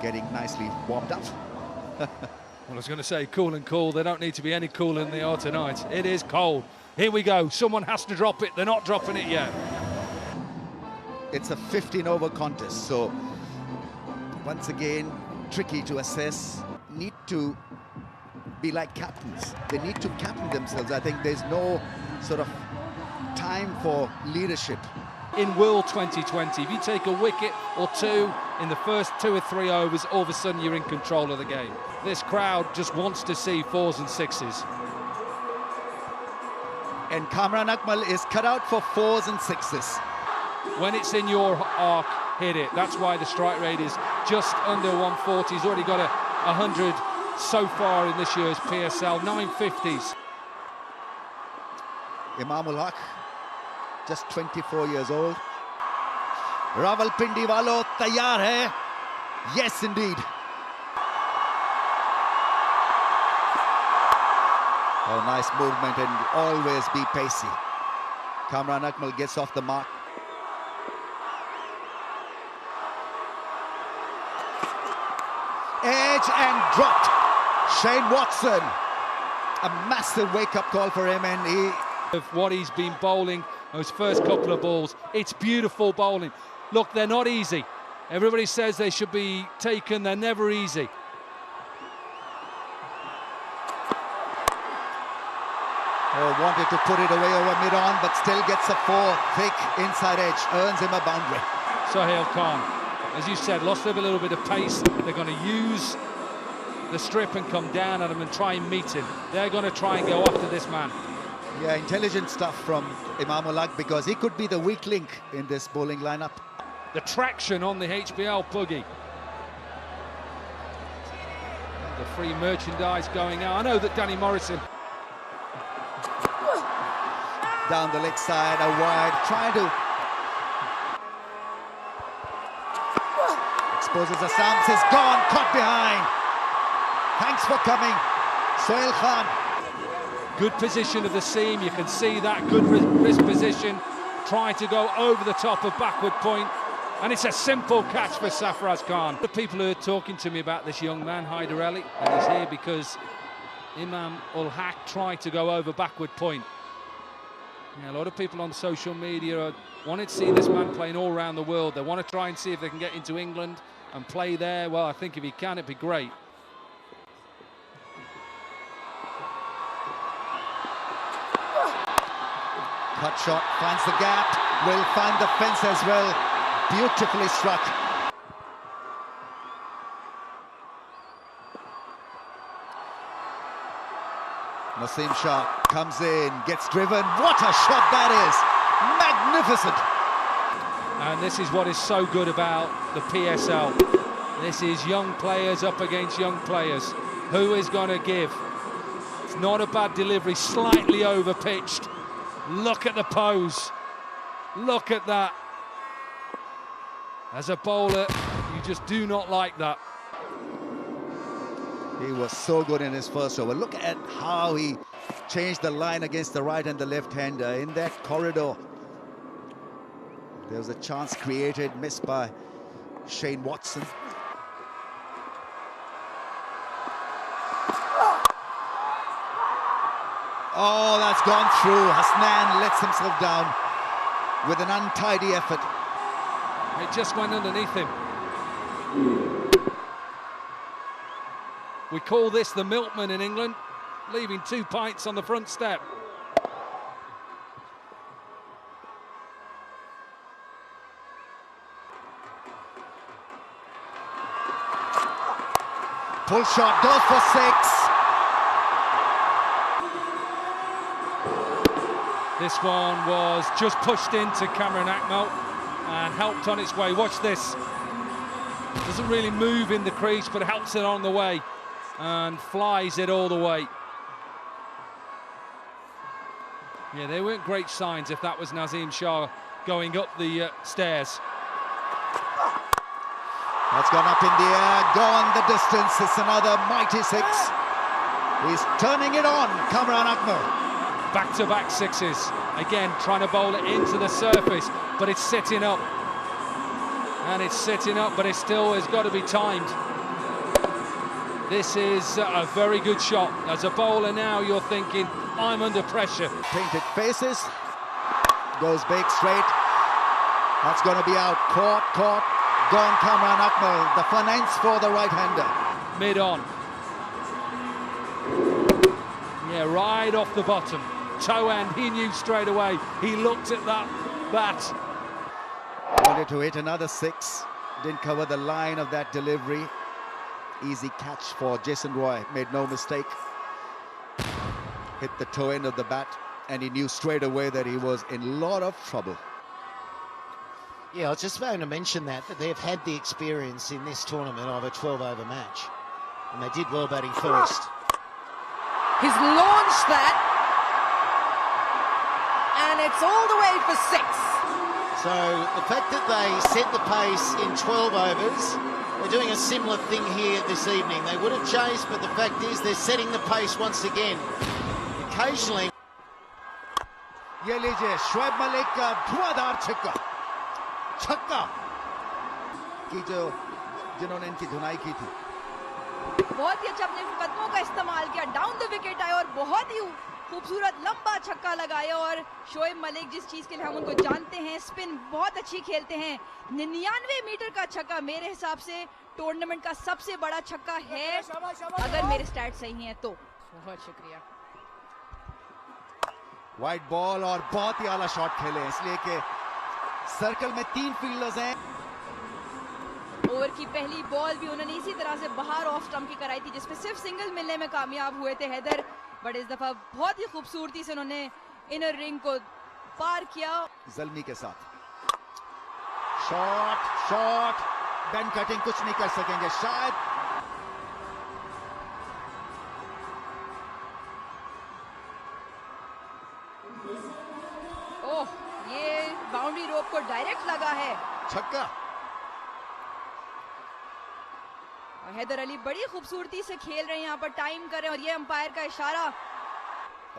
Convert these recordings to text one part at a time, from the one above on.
getting nicely warmed up. Well, I was going to say cool and cool. They don't need to be any cooler than they are tonight. It is cold. Here we go. Someone has to drop it. They're not dropping it yet. It's a 15-over contest, so once again, tricky to assess. Need to be like captains. They need to captain themselves. I think there's no sort of time for leadership. In World 2020, if you take a wicket or two in the first 2 or 3 overs, all of a sudden you're in control of the game. This crowd just wants to see 4s and 6s. And Kamran Akmal is cut out for 4s and 6s. When it's in your arc, hit it. That's why the strike rate is just under 140. He's already got 100 so far in this year's PSL, 950s. Imamul Haq, just 24 years old. Rawalpindi walo taiyar hai. Yes, indeed. Oh, nice movement and always be pacey. Kamran Akmal gets off the mark. Edge and dropped. Shane Watson. A massive wake-up call for him, and he... Of what he's been bowling, those first couple of balls, it's beautiful bowling. Look, they're not easy. Everybody says they should be taken, they're never easy. Oh, wanted to put it away over mid-on, but still gets a 4, thick inside edge, earns him a boundary. Sohail Khan, as you said, lost a little bit of pace. They're going to use the strip and come down at him and try and meet him. They're going to try and go after this man. Yeah, intelligent stuff from Imamul Haq, because he could be the weak link in this bowling lineup. The traction on the Hbl buggy. The free merchandise going out. I know that Danny Morrison... Down the leg side, a wide, trying to... Exposes Assam, says gone, caught behind. Thanks for coming, Sohail Khan. Good position of the seam, you can see that, good wrist position. Trying to go over the top of backward point. And it's a simple catch for Sarfaraz Khan. The people who are talking to me about this young man, Haider Ali, and he's here because Imamul Haq tried to go over backward point. Yeah, a lot of people on social media wanted to see this man playing all around the world. They want to try and see if they can get into England and play there. Well, I think if he can, it'd be great. Cut shot, finds the gap, will find the fence as well. Beautifully struck. Naseem Shah comes in, gets driven. What a shot that is! Magnificent! And this is what is so good about the PSL. This is young players up against young players. Who is going to give? It's not a bad delivery, slightly over-pitched. Look at the pose. Look at that. As a bowler, you just do not like that. He was so good in his first over. Look at how he changed the line against the right and the left-hander in that corridor. There was a chance created, missed by Shane Watson. Oh, that's gone through. Hasnan lets himself down with an untidy effort. It just went underneath him. We call this the milkman in England, leaving 2 pints on the front step. Pull shot, goes for 6. This one was just pushed into Kamran Akmal and helped on its way. Watch this. Doesn't really move in the crease, but helps it on the way and flies it all the way. Yeah, they weren't great signs if that was Naseem Shah going up the stairs. That's gone up in the air, gone the distance. It's another mighty 6. He's turning it on, Kamran Akmal. Back-to-back 6s. Again, trying to bowl it into the surface, but it's sitting up. And it's sitting up, but it still has got to be timed. This is a very good shot. As a bowler now, you're thinking, I'm under pressure. Painted faces, goes big straight. That's going to be out. Caught. Gone Kamran Akmal. The fun ends for the right-hander. Mid on. Yeah, right off the bottom. Toe end, he knew straight away. He looked at that bat. Wanted to hit another 6. Didn't cover the line of that delivery. Easy catch for Jason Roy. Made no mistake. Hit the toe end of the bat. And he knew straight away that he was in a lot of trouble. Yeah, I was just about to mention that they've had the experience in this tournament of a 12-over match. And they did well batting first. He's launched that. And it's all the way for 6. So the fact that they set the pace in 12 overs, they're doing a similar thing here this evening. They would have chased, but the fact is they're setting the pace once again. Occasionally... ये लीजिए शोएब मलिक का धुआंधार छक्का की जो जिन्होंने इनकी धुनाई की थी। बहुत ही अच्छा अपने कदमों का इस्तेमाल किया, डाउन द विकेट आए और बहुत ही खूबसूरत लंबा छक्का लगाया। और शोएब मलिक जिस चीज के लिए हम उनको जानते हैं, स्पिन बहुत अच्छी खेलते हैं। 99 मीटर का छक्का मेरे हिसाब से टूर्नामेंट का सबसे बड़ा छक्का है, अगर मेरे स्टैट सही हैं तो। बहुत शुक्रिया। वाइड बॉल और बहुत ही आला शॉट खेले, इसलिए कि सर्कल में 3 फील्डर्स हैं। ओवर की पहली बॉल भी उन्होंने इसी तरह से बाहर ऑफ स्टंप की कराई थी, जिसपे सिर्फ सिंगल मिलने में कामयाब हुए थे हैदर, बट इस दफा बहुत ही खूबसूरती से उन्होंने इनर रिंग को पार किया। ज़ल्मी के साथ शॉट बेन कटिंग कुछ नहीं कर सकेंगे शायद। ओह, ये बाउंड्री रोप को डायरेक्ट लगा है, छक्का। हैदर अली बड़ी खूबसूरती से खेल रहे हैं, यहाँ पर टाइम कर रहे हैं और ये अंपायर का इशारा।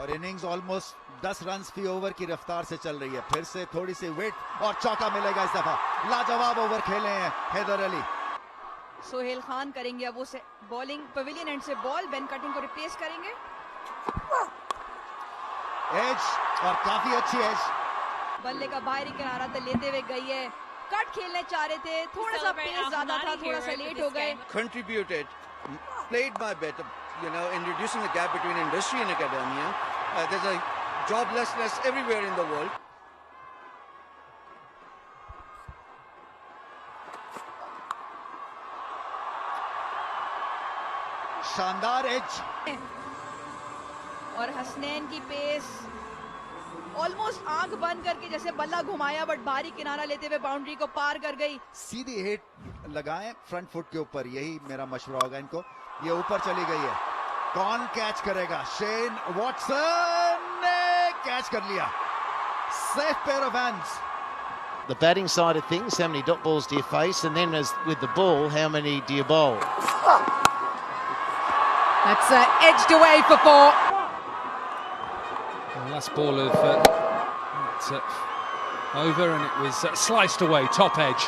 और इनिंग्स ऑलमोस्ट 10 रन फी ओवर की रफ्तार से चल रही है। फिर से थोड़ी सी वेट और चौका मिलेगा इस दफा। लाजवाब ओवर खेले हैं हैदर अली। सोहेल खान करेंगे अब उसे बॉलिंग, पवेलियन एंड से बॉल, बेन कटिंग को रिप्लेस करेंगे। एज और काफी अच्छी एज, बल्ले का बाहरी किनारा तो लेते हुए गई है। कट खेलने चाह रहे थे, थोड़ा सा पेस ज्यादा था, थोड़ा सा लेट हो गए। Contributed, played my better, you know, in reducing the gap between industry and academia. There's a joblessness everywhere in the world. शानदार एज। और हसनैन की पेस ऑलमोस्ट आंख बंद करके जैसे बल्ला घुमाया, बट बाहरी किनारा लेते हुए बाउंड्री को पार कर गई। सीधी हिट लगाएं फ्रंट फुट के ऊपर, यही मेरा मशवरा होगा इनको। ये ऊपर चली गई है, कौन कैच करेगा? शेन वॉटसन ने कैच कर लिया। Safe pair of hands. The batting side of things, how many dot balls do you face? And then as with the ball, how many do you bowl? That's edged away for 4. Last ball of over, and it was sliced away, top edge.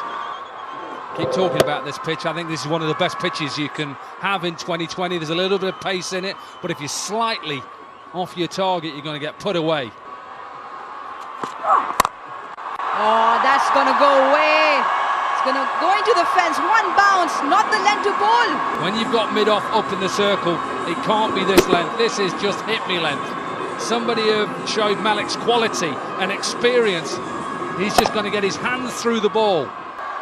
Keep talking about this pitch. I think this is one of the best pitches you can have in 2020. There's a little bit of pace in it, but if you're slightly off your target, you're going to get put away. Oh, that's going to go away. It's going to go into the fence. One bounce, not the length to bowl. When you've got mid-off up in the circle, it can't be this length. This is just hit-me length. Somebody of Shoaib Malik's quality and experience, he's just going to get his hands through the ball.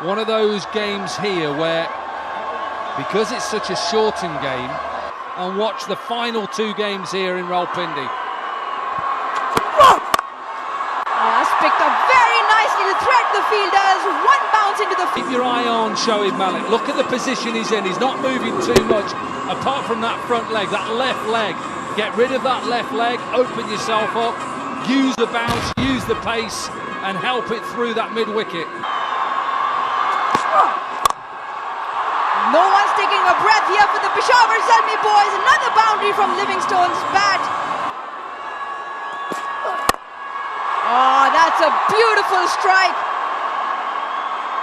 One of those games here where, because it's such a shortened game, and watch the final 2 games here in Rawalpindi. That's picked up very nicely to thread the fielders. One bounce into the field. Keep your eye on Shoaib Malik. Look at the position he's in. He's not moving too much, apart from that front leg, that left leg. Get rid of that left leg, open yourself up, use the bounce, use the pace, and help it through that mid-wicket. No one's taking a breath here for the Peshawar Zalmi boys. Another boundary from Livingstone's bat. Oh, that's a beautiful strike.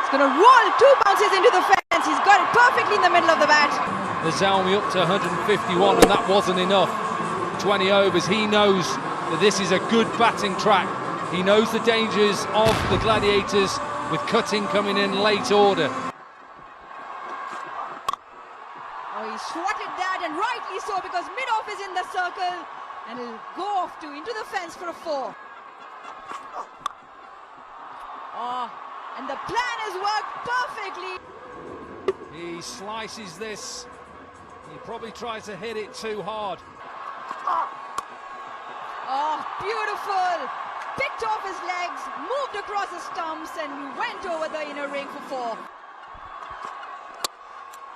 It's going to roll 2 bounces into the fence. He's got it perfectly in the middle of the bat. The Zalmi up to 151, and that wasn't enough. 20 overs. He knows that this is a good batting track. He knows the dangers of the Gladiators with cutting coming in late order. Oh, he swatted that, and rightly so, because mid-off is in the circle, and he'll go off into the fence for a 4. Oh, and the plan has worked perfectly. He slices this. He probably tries to hit it too hard. Oh, beautiful. Picked off his legs, moved across the stumps, and went over the inner ring for 4.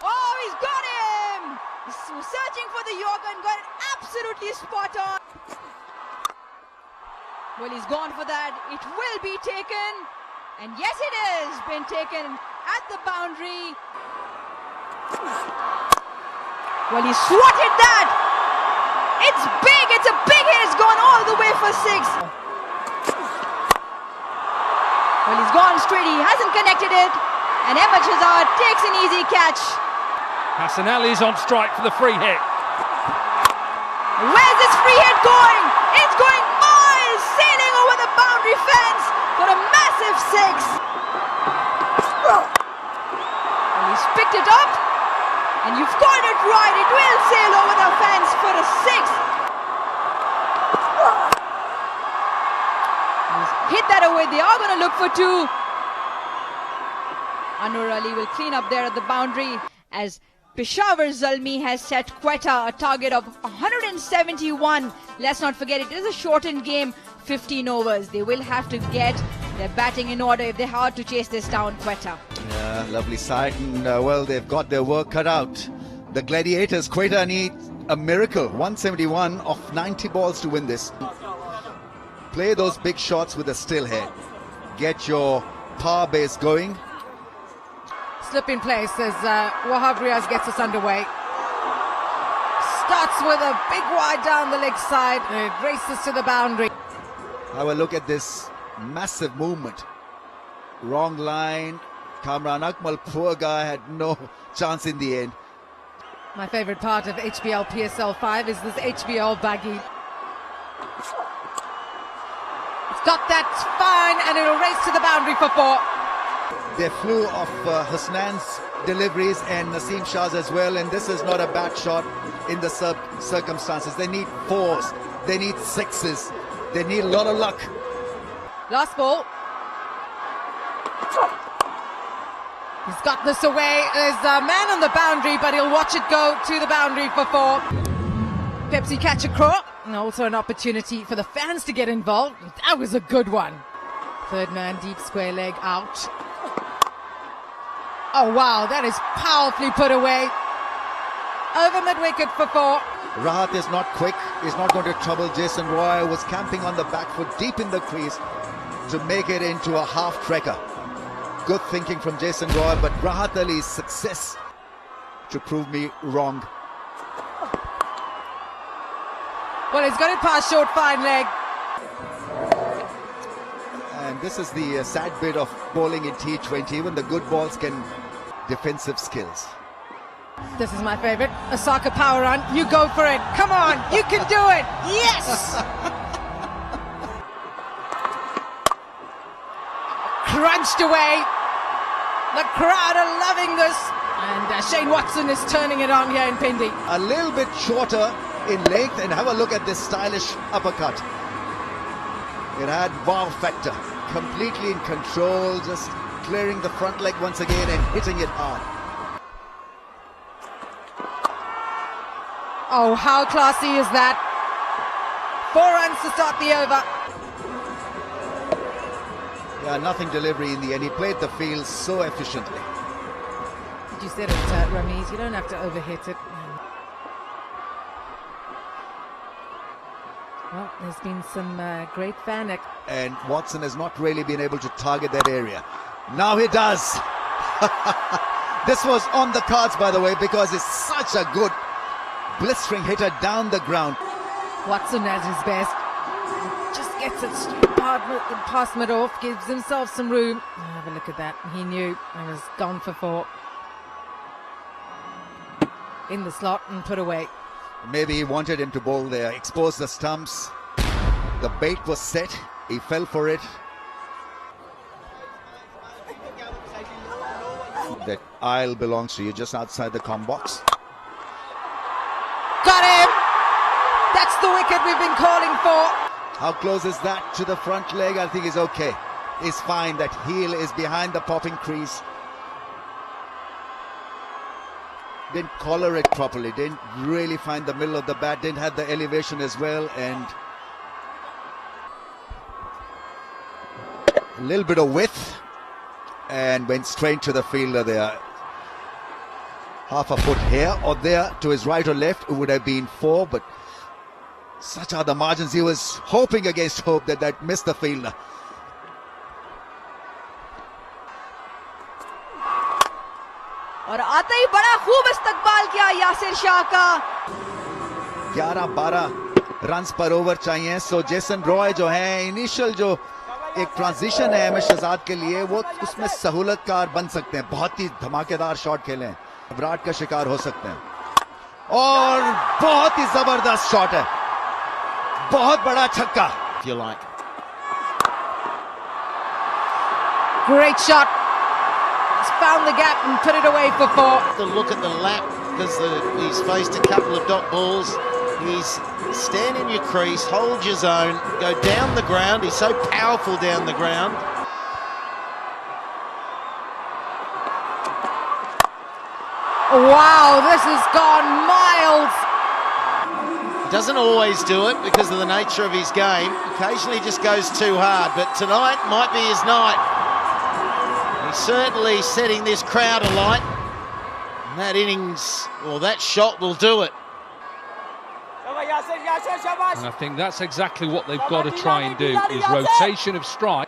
Oh, he's got him! He's searching for the Yorker and got it absolutely spot on. Well, he's gone for that. It will be taken. And yes, it is been taken at the boundary. Well, he swatted that. It's big. It's a big hit. It's gone all the way for 6. Well, he's gone straight. He hasn't connected it. And Hbl Psl takes an easy catch. Hassan Ali's on strike for the free hit. Where's this free hit going? It's going miles, sailing over the boundary fence for a massive 6. Well, he's picked it up, and you've called it right. It will sail over the fence for a 6. He's hit that away. They are going to look for 2. Anwar Ali will clean up there at the boundary as Peshawar Zalmi has set Quetta a target of 171. Let's not forget, it is a shortened game, 15 overs. They will have to get their batting in order if they are to chase this down, Quetta. Yeah, lovely sight, and well, they've got their work cut out. The Gladiators, Quetta need a miracle. 171 off 90 balls to win this. Play those big shots with a still head. Get your power base going. Slip in place as Wahab Riaz gets us underway. Starts with a big wide down the leg side and it races to the boundary. Have a look at this massive movement. Wrong line. Kamran Akmal, poor guy, had no chance in the end. My favorite part of Hbl Psl 5 is this Hbl baggy. It's got that fine and it'll race to the boundary for 4. They flew off Hasnan's deliveries and Naseem Shah's as well, and this is not a bad shot in the circumstances. They need 4s, they need 6s, they need a lot of luck. Last ball. He's got this away. There's a man on the boundary, but he'll watch it go to the boundary for 4. Pepsi catch a crow. And also an opportunity for the fans to get involved. That was a good one. Third man, deep square leg, out. Oh wow, that is powerfully put away. Over mid-wicket for 4. Rahat is not quick. He's not going to trouble Jason Roy. Was camping on the back foot deep in the crease to make it into a half-trekker. Good thinking from Jason Roy, but Rahat Ali's success to prove me wrong. Well, he's got it past short fine leg. And this is the sad bit of bowling in T20. Even the good balls can defensive skills. This is my favorite. A soccer power run. You go for it. Come on. You can do it. Yes. Crunched away. The crowd are loving this. And Shane Watson is turning it on here in Pindi. A little bit shorter in length, and have a look at this stylish uppercut. It had wow factor. Completely in control, just clearing the front leg once again and hitting it hard. Oh, how classy is that? 4 runs to start the over. Yeah, nothing delivery in the end. He played the field so efficiently. You said it, Ramiz. You don't have to overhit it. Well, there's been some great fan. And Watson has not really been able to target that area. Now he does. This was on the cards, by the way, because it's such a good blistering hitter down the ground. Watson at his best. Just gets it straight past Madoff, gives himself some room. Have a look at that. He knew and was gone for 4. In the slot and put away. Maybe he wanted him to bowl there, expose the stumps. The bait was set, he fell for it. That aisle belongs to you, just outside the comm box. Got him! That's the wicket we've been calling for. How close is that to the front leg? I think he's okay. It's fine. That heel is behind the popping crease. Didn't collar it properly, didn't really find the middle of the bat, didn't have the elevation as well, and a little bit of width, and went straight to the fielder there. Half a foot here or there to his right or left, it would have been 4, but such are the margins. He was hoping against hope that missed the fielder. और आते ही बड़ा खूब इस्तकबाल किया यासिर शाह का। 11-12 runs पर over चाहिए। सो Jason Roy जो है, इनिशियल जो एक ट्रांजिशन है एम एस शहजाद के लिए, वो उसमें सहूलतकार बन सकते हैं। बहुत ही धमाकेदार शॉट खेलें, विराट का शिकार हो सकते हैं। और बहुत ही जबरदस्त शॉट है, बहुत बड़ा छक्का। If you like. Great shot. He's found the gap and put it away for 4. The look at the lap, because he's faced a couple of dot balls. He's stand in your crease, hold your zone, go down the ground. He's so powerful down the ground. Wow, this has gone miles. Doesn't always do it because of the nature of his game. Occasionally just goes too hard, but tonight might be his night. He's certainly setting this crowd alight. And that innings, or that shot will do it. And I think that's exactly what they've got to try and do, is rotation of strike.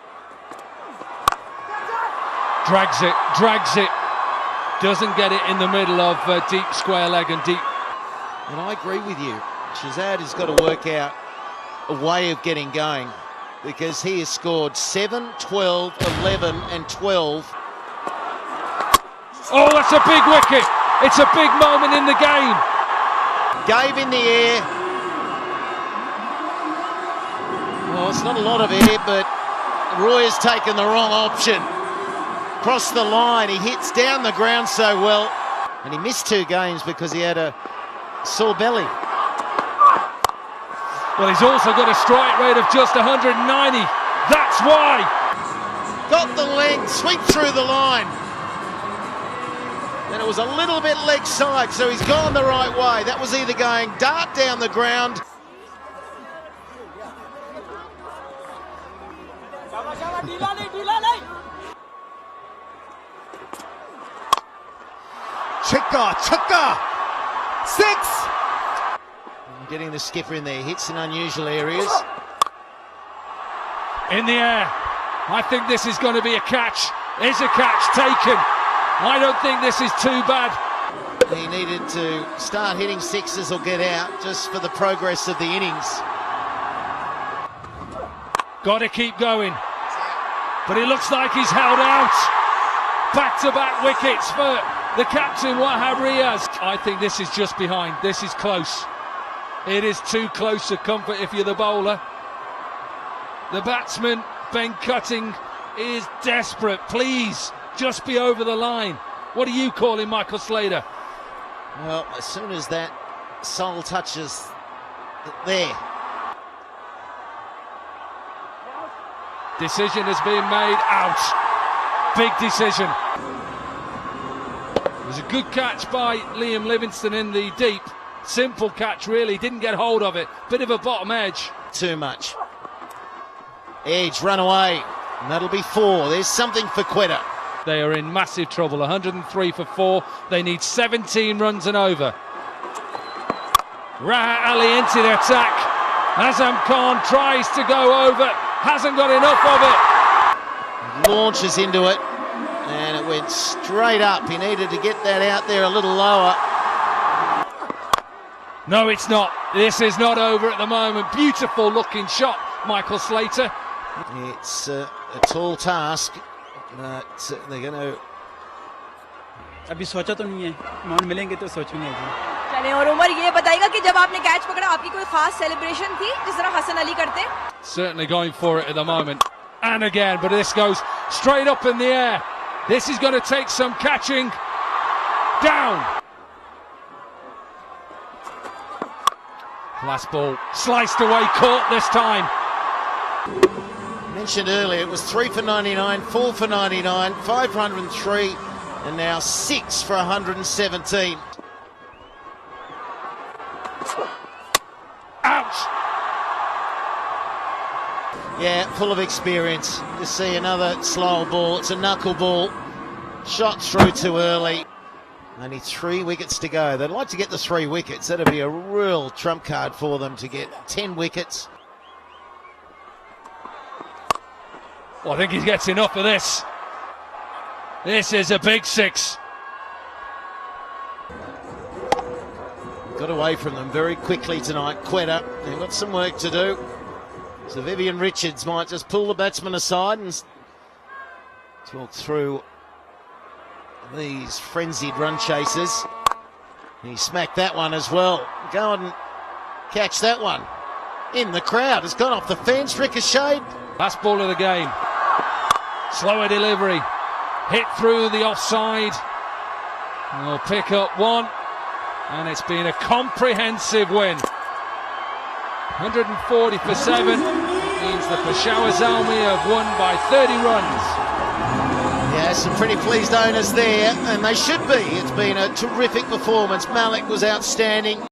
Drags it, doesn't get it in the middle of deep square leg and deep. And I agree with you. Shahzad has got to work out a way of getting going, because he has scored 7, 12, 11 and 12. Oh, that's a big wicket. It's a big moment in the game. Gave in the air. Well, it's not a lot of air, but Roy has taken the wrong option. Crossed the line, he hits down the ground so well. And he missed 2 games because he had a sore belly. Well, he's also got a strike rate of just 190. That's why. Got the length, sweep through the line. And it was a little bit leg side, so he's gone the right way. That was either going dart down the ground. Chakka, 6. Getting the skipper in there, hits in unusual areas. In the air. I think this is going to be a catch. Is a catch taken? I don't think this is too bad. He needed to start hitting 6s or get out, just for the progress of the innings. Got to keep going. But it looks like he's held out. Back-to-back wickets for the captain, Wahab Riaz. I think this is just behind. This is close. It is too close to comfort if you're the bowler. The batsman, Ben Cutting, is desperate. Please, just be over the line. What are you calling, Michael Slater? Well, as soon as that sole touches there. Decision has been made. Out. Big decision. It was a good catch by Liam Livingston in the deep. Simple catch, really. Didn't get hold of it. Bit of a bottom edge. Too much. Edge, run away. And that'll be 4. There's something for Quetta. They are in massive trouble. 103 for 4. They need 17 runs and over. Rahat Ali into the attack. Azam Khan tries to go over. Hasn't got enough of it. Launches into it. And it went straight up. He needed to get that out there a little lower. No, it's not. This is not over at the moment. Beautiful looking shot Michael Slater. It's a tall task, but they're going to... अभी सोचा तो नहीं है, mount मिलेंगे तो सोचूंगा जी। चलें, और उमर ये बताएगा कि जब आपने कैच पकड़ा आपकी कोई खास सेलिब्रेशन थी जिस तरह हसन अली करते? Certainly going for it at the moment. And again, but this goes straight up in the air. This is going to take some catching. Down. Last ball sliced away, caught this time. Mentioned earlier, it was 3 for 99, 4 for 99, 503, and now 6 for 117. Ouch! Yeah, full of experience. You see another slow ball. It's a knuckle ball. Shot through too early. Only 3 wickets to go. They'd like to get the 3 wickets. That'd be a real trump card for them to get 10 wickets. Well, I think he gets enough of this. This is a big 6. Got away from them very quickly tonight, Quetta. They've got some work to do. So Vivian Richards might just pull the batsman aside and talk through these frenzied run chasers. He smacked that one as well. Go and catch that one. In the crowd. It's gone off the fence, ricocheted. Last ball of the game. Slower delivery. Hit through the offside. We'll pick up one. And it's been a comprehensive win. 140 for 7 means the Peshawar Zalmi have won by 30 runs. Yeah, some pretty pleased owners there, and they should be. It's been a terrific performance. Malik was outstanding.